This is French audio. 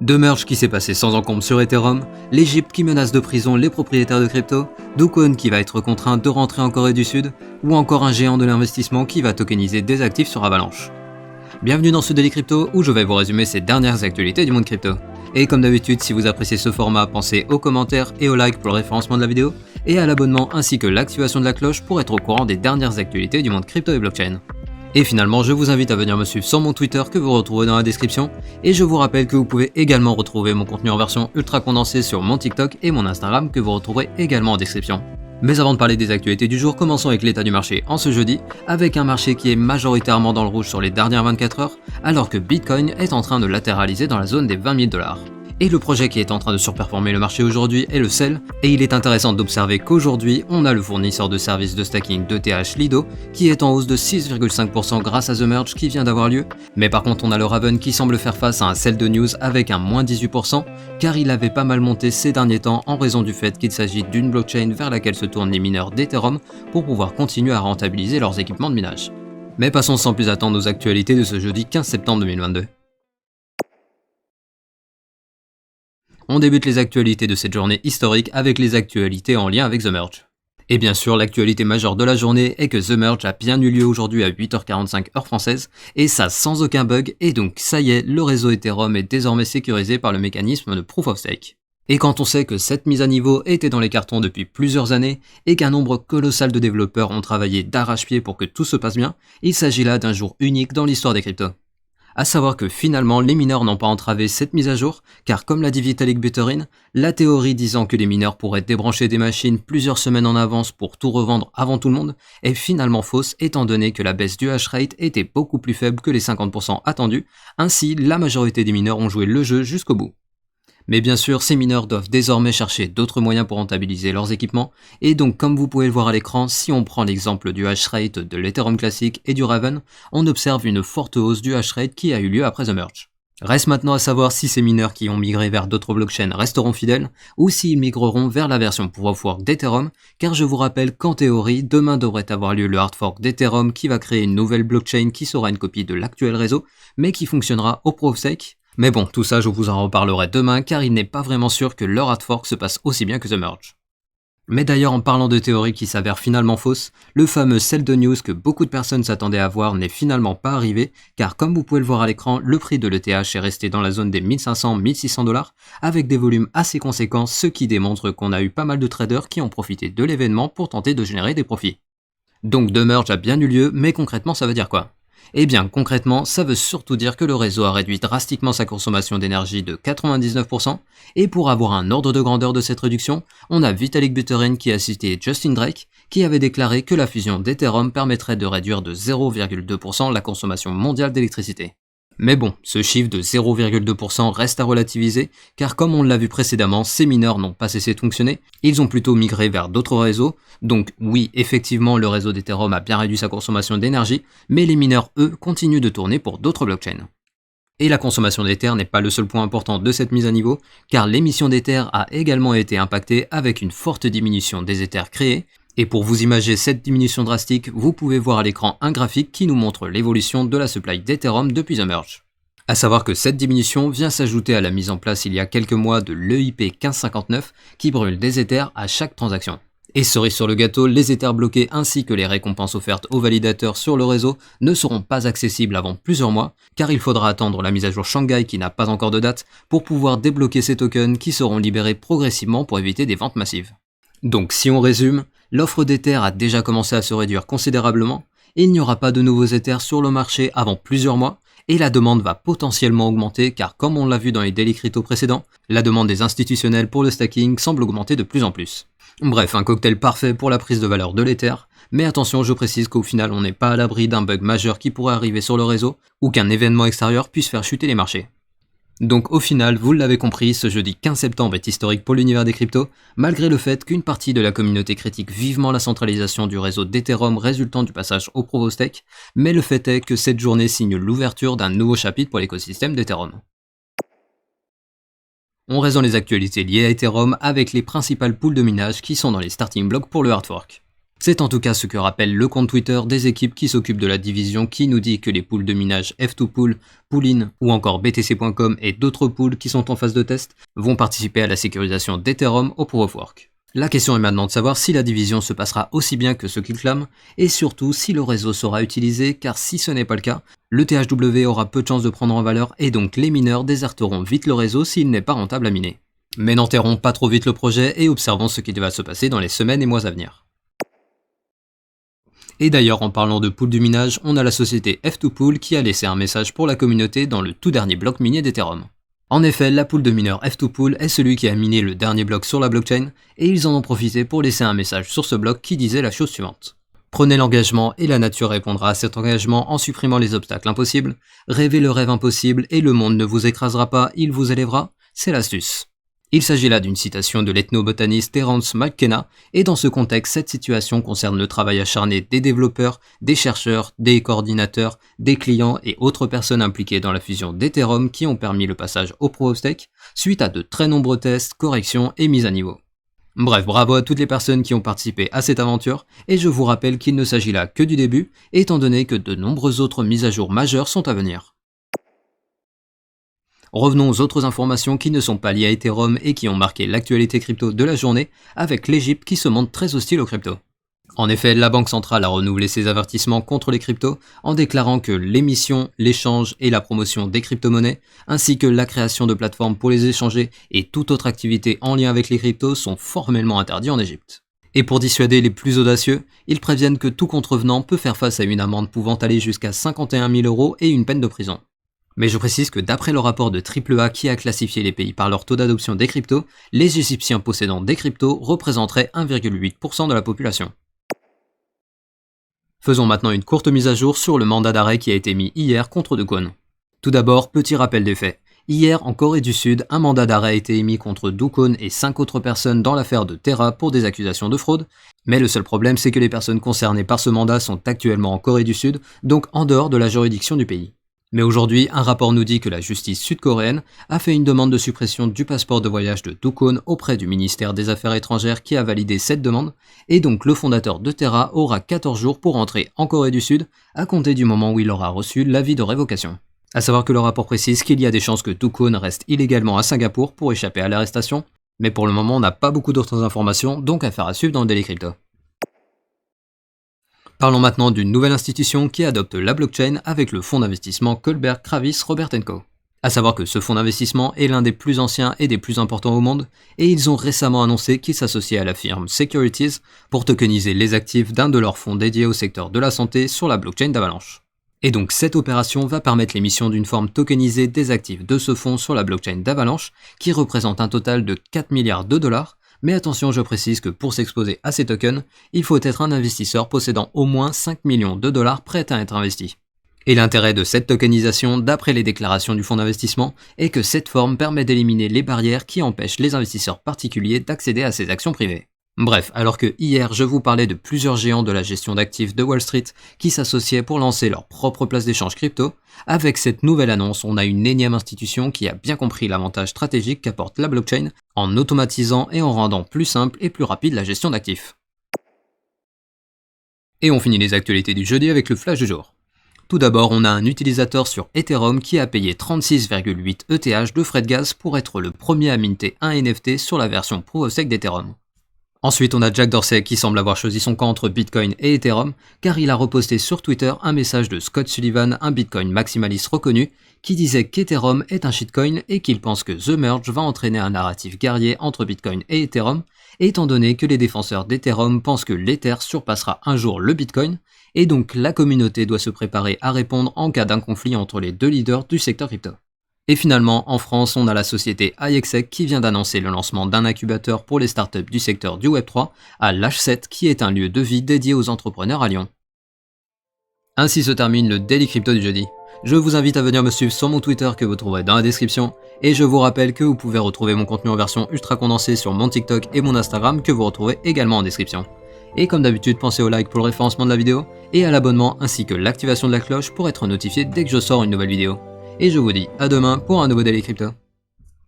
De merge qui s'est passé sans encombre sur Ethereum, l'Égypte qui menace de prison les propriétaires de crypto, Dokwon qui va être contraint de rentrer en Corée du Sud, ou encore un géant de l'investissement qui va tokeniser des actifs sur Avalanche. Bienvenue dans ce Daily Crypto où je vais vous résumer ces dernières actualités du monde crypto. Et comme d'habitude, si vous appréciez ce format, pensez aux commentaires et au like pour le référencement de la vidéo, et à l'abonnement ainsi que l'activation de la cloche pour être au courant des dernières actualités du monde crypto et blockchain. Et finalement, je vous invite à venir me suivre sur mon Twitter que vous retrouvez dans la description, et je vous rappelle que vous pouvez également retrouver mon contenu en version ultra condensée sur mon TikTok et mon Instagram que vous retrouverez également en description. Mais avant de parler des actualités du jour, commençons avec l'état du marché en ce jeudi, avec un marché qui est majoritairement dans le rouge sur les dernières 24 heures, alors que Bitcoin est en train de latéraliser dans la zone des 20 000 $. Et le projet qui est en train de surperformer le marché aujourd'hui est le CEL, et il est intéressant d'observer qu'aujourd'hui, on a le fournisseur de services de stacking d'ETH Lido qui est en hausse de 6,5% grâce à The Merge qui vient d'avoir lieu, mais par contre on a le Raven qui semble faire face à un sell de news avec un moins 18%, car il avait pas mal monté ces derniers temps en raison du fait qu'il s'agit d'une blockchain vers laquelle se tournent les mineurs d'Ethereum pour pouvoir continuer à rentabiliser leurs équipements de minage. Mais passons sans plus attendre aux actualités de ce jeudi 15 septembre 2022. On débute les actualités de cette journée historique avec les actualités en lien avec The Merge. Et bien sûr, l'actualité majeure de la journée est que The Merge a bien eu lieu aujourd'hui à 8h45 heure française, et ça sans aucun bug, et donc ça y est, le réseau Ethereum est désormais sécurisé par le mécanisme de Proof of Stake. Et quand on sait que cette mise à niveau était dans les cartons depuis plusieurs années, et qu'un nombre colossal de développeurs ont travaillé d'arrache-pied pour que tout se passe bien, il s'agit là d'un jour unique dans l'histoire des cryptos. À savoir que finalement les mineurs n'ont pas entravé cette mise à jour, car comme l'a dit Vitalik Buterin, la théorie disant que les mineurs pourraient débrancher des machines plusieurs semaines en avance pour tout revendre avant tout le monde est finalement fausse étant donné que la baisse du hash rate était beaucoup plus faible que les 50% attendus, ainsi la majorité des mineurs ont joué le jeu jusqu'au bout. Mais bien sûr, ces mineurs doivent désormais chercher d'autres moyens pour rentabiliser leurs équipements, et donc comme vous pouvez le voir à l'écran, si on prend l'exemple du hash rate de l'Ethereum classique et du Raven, on observe une forte hausse du hash rate qui a eu lieu après The Merge. Reste maintenant à savoir si ces mineurs qui ont migré vers d'autres blockchains resteront fidèles, ou s'ils migreront vers la version Proof of Work d'Ethereum, car je vous rappelle qu'en théorie, demain devrait avoir lieu le hard fork d'Ethereum qui va créer une nouvelle blockchain qui sera une copie de l'actuel réseau, mais qui fonctionnera au Proof of Stake. Mais bon, tout ça je vous en reparlerai demain car il n'est pas vraiment sûr que leur hard fork se passe aussi bien que The Merge. Mais d'ailleurs en parlant de théories qui s'avèrent finalement fausses, le fameux sell de news que beaucoup de personnes s'attendaient à voir n'est finalement pas arrivé car comme vous pouvez le voir à l'écran, le prix de l'ETH est resté dans la zone des 1500-1600 $ avec des volumes assez conséquents, ce qui démontre qu'on a eu pas mal de traders qui ont profité de l'événement pour tenter de générer des profits. Donc The Merge a bien eu lieu, mais concrètement ça veut dire quoi ? Eh bien concrètement, ça veut surtout dire que le réseau a réduit drastiquement sa consommation d'énergie de 99%, et pour avoir un ordre de grandeur de cette réduction, on a Vitalik Buterin qui a cité Justin Drake, qui avait déclaré que la fusion d'Ethereum permettrait de réduire de 0,2% la consommation mondiale d'électricité. Mais bon, ce chiffre de 0,2% reste à relativiser, car comme on l'a vu précédemment, ces mineurs n'ont pas cessé de fonctionner, ils ont plutôt migré vers d'autres réseaux, donc oui, effectivement le réseau d'Ethereum a bien réduit sa consommation d'énergie, mais les mineurs, eux, continuent de tourner pour d'autres blockchains. Et la consommation d'Ether n'est pas le seul point important de cette mise à niveau, car l'émission d'Ether a également été impactée avec une forte diminution des Ethers créés, et pour vous imaginer cette diminution drastique, vous pouvez voir à l'écran un graphique qui nous montre l'évolution de la supply d'Ethereum depuis The Merge. A savoir que cette diminution vient s'ajouter à la mise en place il y a quelques mois de l'EIP 1559 qui brûle des Ethers à chaque transaction. Et cerise sur le gâteau, les Ethers bloqués ainsi que les récompenses offertes aux validateurs sur le réseau ne seront pas accessibles avant plusieurs mois, car il faudra attendre la mise à jour Shanghai qui n'a pas encore de date pour pouvoir débloquer ces tokens qui seront libérés progressivement pour éviter des ventes massives. Donc si on résume, l'offre d'Ether a déjà commencé à se réduire considérablement, il n'y aura pas de nouveaux Ethers sur le marché avant plusieurs mois, et la demande va potentiellement augmenter car comme on l'a vu dans les Daily Crypto précédents, la demande des institutionnels pour le stacking semble augmenter de plus en plus. Bref, un cocktail parfait pour la prise de valeur de l'Ether, mais attention, je précise qu'au final on n'est pas à l'abri d'un bug majeur qui pourrait arriver sur le réseau, ou qu'un événement extérieur puisse faire chuter les marchés. Donc au final, vous l'avez compris, ce jeudi 15 septembre est historique pour l'univers des cryptos, malgré le fait qu'une partie de la communauté critique vivement la centralisation du réseau d'Ethereum résultant du passage au Proof of Stake, mais le fait est que cette journée signe l'ouverture d'un nouveau chapitre pour l'écosystème d'Ethereum. On raisonne les actualités liées à Ethereum avec les principales pools de minage qui sont dans les starting blocks pour le hard fork. C'est en tout cas ce que rappelle le compte Twitter des équipes qui s'occupent de la division qui nous dit que les pools de minage F2Pool, Poolin ou encore BTC.com et d'autres pools qui sont en phase de test vont participer à la sécurisation d'Ethereum au Proof of Work. La question est maintenant de savoir si la division se passera aussi bien que ce qu'ils clament, et surtout si le réseau sera utilisé, car si ce n'est pas le cas, le THW aura peu de chances de prendre en valeur et donc les mineurs déserteront vite le réseau s'il n'est pas rentable à miner. Mais n'enterrons pas trop vite le projet et observons ce qui va se passer dans les semaines et mois à venir. Et d'ailleurs, en parlant de pool du minage, on a la société F2Pool qui a laissé un message pour la communauté dans le tout dernier bloc minier d'Ethereum. En effet, la pool de mineurs F2Pool est celui qui a miné le dernier bloc sur la blockchain, et ils en ont profité pour laisser un message sur ce bloc qui disait la chose suivante. Prenez l'engagement et la nature répondra à cet engagement en supprimant les obstacles impossibles, rêvez le rêve impossible et le monde ne vous écrasera pas, il vous élèvera, c'est l'astuce. Il s'agit là d'une citation de l'ethnobotaniste Terence McKenna, et dans ce contexte, cette situation concerne le travail acharné des développeurs, des chercheurs, des coordinateurs, des clients et autres personnes impliquées dans la fusion d'Ethereum qui ont permis le passage au Proof of Stake, suite à de très nombreux tests, corrections et mises à niveau. Bref, bravo à toutes les personnes qui ont participé à cette aventure, et je vous rappelle qu'il ne s'agit là que du début, étant donné que de nombreuses autres mises à jour majeures sont à venir. Revenons aux autres informations qui ne sont pas liées à Ethereum et qui ont marqué l'actualité crypto de la journée, avec l'Égypte qui se montre très hostile aux cryptos. En effet, la Banque centrale a renouvelé ses avertissements contre les cryptos en déclarant que l'émission, l'échange et la promotion des crypto-monnaies, ainsi que la création de plateformes pour les échanger et toute autre activité en lien avec les cryptos sont formellement interdits en Égypte. Et pour dissuader les plus audacieux, ils préviennent que tout contrevenant peut faire face à une amende pouvant aller jusqu'à 51 000 € et une peine de prison. Mais je précise que d'après le rapport de AAA qui a classifié les pays par leur taux d'adoption des cryptos, les Égyptiens possédant des cryptos représenteraient 1,8% de la population. Faisons maintenant une courte mise à jour sur le mandat d'arrêt qui a été mis hier contre Do-Kwon. Tout d'abord, petit rappel des faits. Hier, en Corée du Sud, un mandat d'arrêt a été émis contre Do-Kwon et 5 autres personnes dans l'affaire de Terra pour des accusations de fraude, mais le seul problème c'est que les personnes concernées par ce mandat sont actuellement en Corée du Sud, donc en dehors de la juridiction du pays. Mais aujourd'hui, un rapport nous dit que la justice sud-coréenne a fait une demande de suppression du passeport de voyage de Do-Kwon auprès du ministère des Affaires étrangères qui a validé cette demande, et donc le fondateur de Terra aura 14 jours pour entrer en Corée du Sud, à compter du moment où il aura reçu l'avis de révocation. A savoir que le rapport précise qu'il y a des chances que Do-Kwon reste illégalement à Singapour pour échapper à l'arrestation, mais pour le moment on n'a pas beaucoup d'autres informations, donc affaire à suivre dans le Daily Crypto. Parlons maintenant d'une nouvelle institution qui adopte la blockchain avec le fonds d'investissement Kohlberg Kravis Robert & Co. A savoir que ce fonds d'investissement est l'un des plus anciens et des plus importants au monde, et ils ont récemment annoncé qu'ils s'associaient à la firme Securities pour tokeniser les actifs d'un de leurs fonds dédiés au secteur de la santé sur la blockchain d'Avalanche. Et donc cette opération va permettre l'émission d'une forme tokenisée des actifs de ce fonds sur la blockchain d'Avalanche, qui représente un total de 4 milliards de dollars. Mais attention, je précise que pour s'exposer à ces tokens, il faut être un investisseur possédant au moins 5 millions de dollars prêts à être investis. Et l'intérêt de cette tokenisation, d'après les déclarations du fonds d'investissement, est que cette forme permet d'éliminer les barrières qui empêchent les investisseurs particuliers d'accéder à ces actions privées. Bref, alors que hier je vous parlais de plusieurs géants de la gestion d'actifs de Wall Street qui s'associaient pour lancer leur propre place d'échange crypto, avec cette nouvelle annonce, on a une énième institution qui a bien compris l'avantage stratégique qu'apporte la blockchain en automatisant et en rendant plus simple et plus rapide la gestion d'actifs. Et on finit les actualités du jeudi avec le flash du jour. Tout d'abord, on a un utilisateur sur Ethereum qui a payé 36,8 ETH de frais de gaz pour être le premier à minter un NFT sur la version Proof of Stake d'Ethereum. Ensuite, on a Jack Dorsey qui semble avoir choisi son camp entre Bitcoin et Ethereum, car il a reposté sur Twitter un message de Scott Sullivan, un Bitcoin maximaliste reconnu, qui disait qu'Ethereum est un shitcoin et qu'il pense que The Merge va entraîner un narratif guerrier entre Bitcoin et Ethereum, étant donné que les défenseurs d'Ethereum pensent que l'Ether surpassera un jour le Bitcoin, et donc la communauté doit se préparer à répondre en cas d'un conflit entre les deux leaders du secteur crypto. Et finalement, en France, on a la société iExec qui vient d'annoncer le lancement d'un incubateur pour les startups du secteur du Web3 à l'H7 qui est un lieu de vie dédié aux entrepreneurs à Lyon. Ainsi se termine le Daily Crypto du jeudi. Je vous invite à venir me suivre sur mon Twitter que vous trouverez dans la description, et je vous rappelle que vous pouvez retrouver mon contenu en version ultra condensée sur mon TikTok et mon Instagram que vous retrouvez également en description. Et comme d'habitude, pensez au like pour le référencement de la vidéo, et à l'abonnement ainsi que l'activation de la cloche pour être notifié dès que je sors une nouvelle vidéo. Et je vous dis à demain pour un nouveau Daily Crypto.